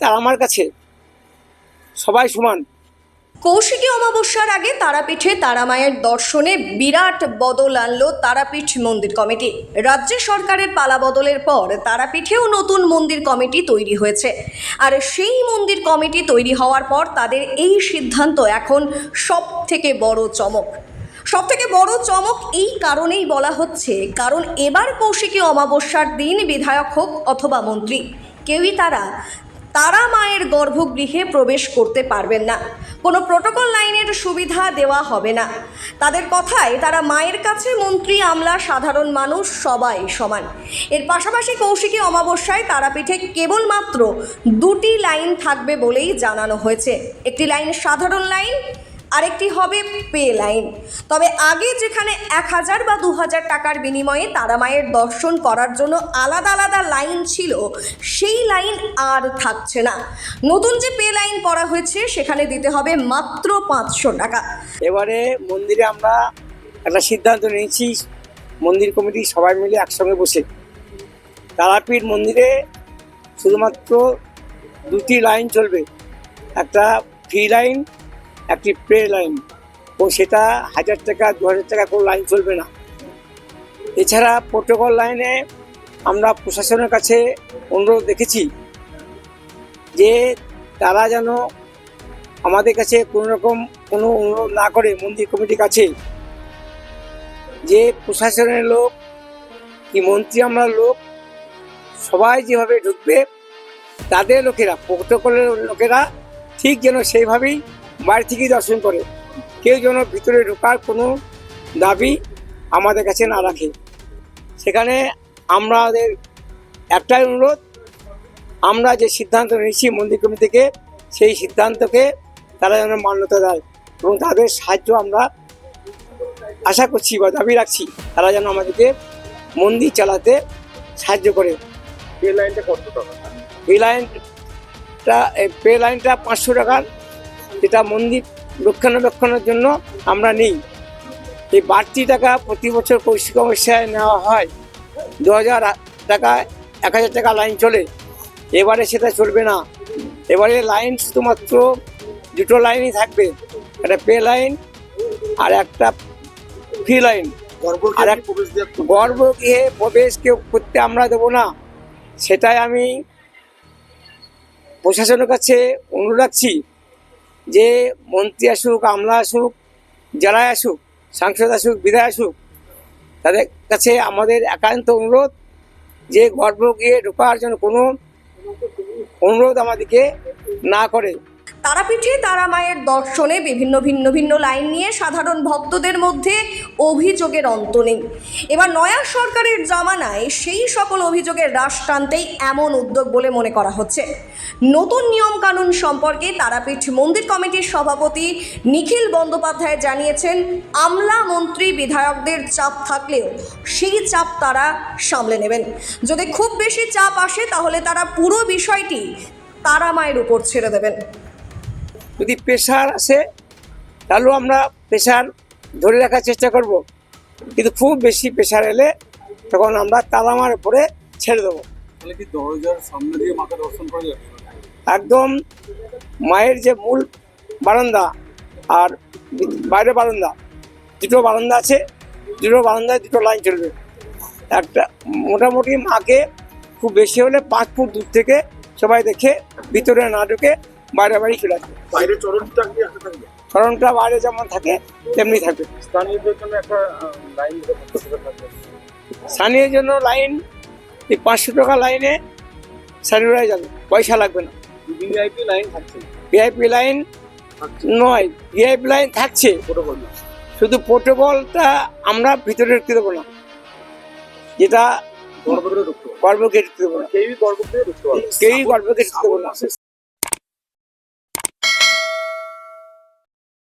তার আমার কাছে সবাই সমান। কৌশিকী অমাবস্যার আগে তারাপীঠে তারামায়ের দর্শনে বিরাট বদল আনলো তারাপীঠ মন্দির কমিটি। রাজ্য সরকারের পালা বদলের পর তারাপীঠেও নতুন মন্দির কমিটি তৈরি হয়েছে। আর সেই মন্দির কমিটি তৈরি হওয়ার পর তাদের এই সিদ্ধান্ত এখন সবথেকে বড় চমক। সবথেকে বড় চমক এই কারণেই বলা হচ্ছে, কারণ এবার কৌশিকী অমাবস্যার দিন বিধায়ক হোক অথবা মন্ত্রী, কেউই তারা মায়ের গর্ভগৃহে প্রবেশ করতে পারবেন না। কোনো প্রোটোকল লাইনের সুবিধা দেওয়া হবে না। তাদের কথায় তারা মায়ের কাছে মন্ত্রী, আমলা, সাধারণ মানুষ সবাই সমান। এর পাশাপাশি কৌশিকী অমাবস্যায় তারাপীঠে কেবলমাত্র 2টি লাইন থাকবে বলেই জানানো হয়েছে। একটি লাইন সাধারণ লাইন, আরেকটি হবে পে লাইন। তবে আগে যেখানে 1000 বা 2000 টাকার বিনিময়ে তারা মায়ের দর্শন করার জন্য আলাদা আলাদা লাইন ছিল, সেই লাইন আর থাকছে না। নতুন যে পে লাইন করা হয়েছে সেখানে দিতে হবে মাত্র 500 টাকা। এবারে মন্দিরে আমরা একটা সিদ্ধান্ত নিয়েছি, মন্দির কমিটি সবাই মিলে একসঙ্গে বসে তারাপীঠ মন্দিরে শুধুমাত্র 2টি লাইন চলবে, একটা ফ্রি লাইন, একটি প্রে লাইন, ও সেটা 1000 টাকা 2000 টাকা কোনো লাইন চলবে না। এছাড়া প্রোটোকল লাইনে আমরা প্রশাসনের কাছে অনুরোধ রেখেছি যে তারা যেন আমাদের কাছে কোনো অনুরোধ না করে মন্দির কমিটির কাছে, যে প্রশাসনের লোক কি মন্ত্রী আমরা লোক সবাই যেভাবে ঢুকবে, তাদের লোকেরা, প্রোটোকলের লোকেরা ঠিক যেন সেইভাবেই বাইরে থেকেই দর্শন করে, কেউ যেন ভিতরে ঢোকার কোনো দাবি আমাদের কাছে না রাখে। সেখানে আমাদের একটাই অনুরোধ, আমরা যে সিদ্ধান্ত নিয়েছি মন্দির কমিটি থেকে, সেই সিদ্ধান্তকে তারা যেন মান্যতা দেয় এবং তাদের সাহায্য আমরা আশা করছি বা দাবি রাখছি, তারা যেন আমাদেরকে মন্দির চালাতে সাহায্য করে। পে লাইনটা কত টাকা? পে লাইনটা 500 টাকার, যেটা মন্দির রক্ষণাবেক্ষণের জন্য আমরা নিই। এই বাড়তি টাকা প্রতি বছর কৌশিকী অমাবস্যায় নেওয়া হয়, 2000 টাকা 1000 টাকা লাইন চলে, এবারে সেটা চলবে না। এবারে লাইন শুধুমাত্র 2টো লাইনই থাকবে, একটা পে লাইন আর একটা ফ্রি লাইন। আর গর্ভগৃহে প্রবেশ কেউ করতে আমরা দেবো না, সেটাই আমি প্রশাসনের কাছে অনুরোধ রাখছি যে মন্ত্রী আসুক, আমলা আসুক, যারা আসুক, সাংসদ আসুক, বিধায়ক আসুক, তাদের কাছে আমাদের একান্ত অনুরোধ যে গর্ভগৃহে ঢোকার জন্য কোনো অনুরোধ আমাদেরকে না করে। তারাপীঠে তারা মায়ের দর্শনে ভিন্ন ভিন্ন লাইন নিয়ে সাধারণ ভক্তদের মধ্যে অভিযোগের অন্ত নেই। এবার নয়া সরকারের জামানায় সেই সকল অভিযোগের রাশ টানতেই এমন উদ্যোগ বলে মনে করা হচ্ছে। নতুন নিয়মকানুন সম্পর্কে তারাপীঠ মন্দির কমিটির সভাপতি নিখিল বন্দ্যোপাধ্যায় জানিয়েছেন, আমলা, মন্ত্রী, বিধায়কদের চাপ থাকলেও সেই চাপ তারা সামলে নেবেন। যদি খুব বেশি চাপ আসে তাহলে তারা পুরো বিষয়টি তারা মায়ের উপর ছেড়ে দেবেন। যদি প্রেশার আসে তাহলেও আমরা প্রেশার ধরে রাখার চেষ্টা করব, কিন্তু খুব বেশি প্রেশার এলে তখন আমরা তারা মার উপরে ছেড়ে দেবো। তাহলে কি দরজার সামনে দিয়ে মাকে দর্শন করা যাবে? একদম মায়ের যে মূল বারান্দা আর বাইরে বারান্দা, 2টো বারান্দা আছে, 2টো বারান্দায় 2টো লাইন চলবে। একটা মোটামুটি মাকে খুব বেশি হলে 5 ফুট দূর থেকে সবাই দেখে, ভিতরে না ঢুকে বাইরে বাড়ি চলে আসবে। বাইরে চরণটা কি আগে থাকবে? চরণটা বাইরে যেমন থাকে তেমনি থাকবে। স্থানীয়দের জন্য একটা লাইন থাকবে। স্থানীয় জন্য লাইন এই 500 টাকা লাইনে স্থানীয়রাই যাবে, পয়সা লাগবে না। ভিআইপি লাইন থাকছে? ভিআইপি লাইন নয়, ভিআইপি লাইন থাকছে, শুধু প্রোটোকলটা আমরা ভিতরে ঢুকতে দেবো না, যেটা গর্ভগৃহে ঢুকতে গর্ভগৃহে ঢুকতে দেবো না, কেউই গর্ভগৃহে ঢুকতে পারবে, কেউই গর্ভগৃহে ঢুকতে দেবো না।